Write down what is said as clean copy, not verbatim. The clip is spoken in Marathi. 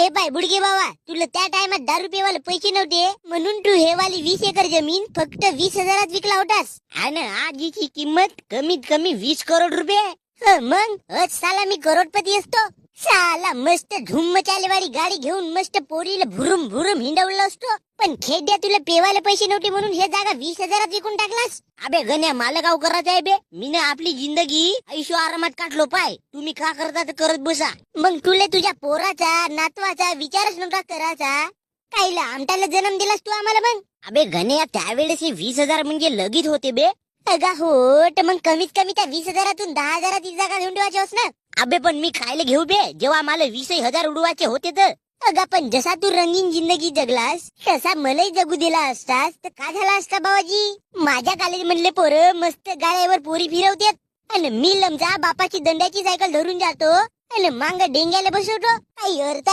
पाय बुडगे बाबा, तुला त्या टायमात 10 रुपयेवाले पैसे नव्हते म्हणून तू हे वाली 20 एकर जमीन फक्त 20,000 विकला होतास. आणि आज हिची किंमत कमीत कमी 20 करोड रुपये. मग आज साला मी करोडपती असतो. साला मस्त धूम मचालेवाडी गाडी घेऊन मस्त पोरीला भुरुम भुरुम हिंडवलं असतो. पण खेड्या तुला पेवायला पैसे नव्हते म्हणून हे जागा 20,000 विकून टाकलास. अबे गण्या, मला गाव करायचं आहे बे. मी ना आपली जिंदगी ऐशो आरामात काढलो पाय. तुम्ही का करता तर करत बसा. मग तुला तुझ्या पोराचा नातवाचा विचारच नव्हता करायचा. काहीला आमटाला जन्म दिलास तू आम्हाला. मग अबे गण्या, त्यावेळेस 20,000 म्हणजे लगीत होते बे. अगा हो, तर मग कमीत कमी त्या 20,000तून 10,000 ती जागा घेऊन ठेवायची होस ना. अबे पण मी खायला घेऊ बे, जेव्हा मला 20,000 उडवायचे होते तर. अगा पण जसा तू रंगीन जिंदगी जगलास तसा मलाही जगू दिला असतास तर काय झाला असता बाबाजी. माझ्या कॉलेज मधले पोरं मस्त गाड्यावर पोरी फिरवतात आणि मी लमजा बापाची दंड्याची सायकल धरून जातो आणि मांग डेंग्याला बसवतो. काही अर्थ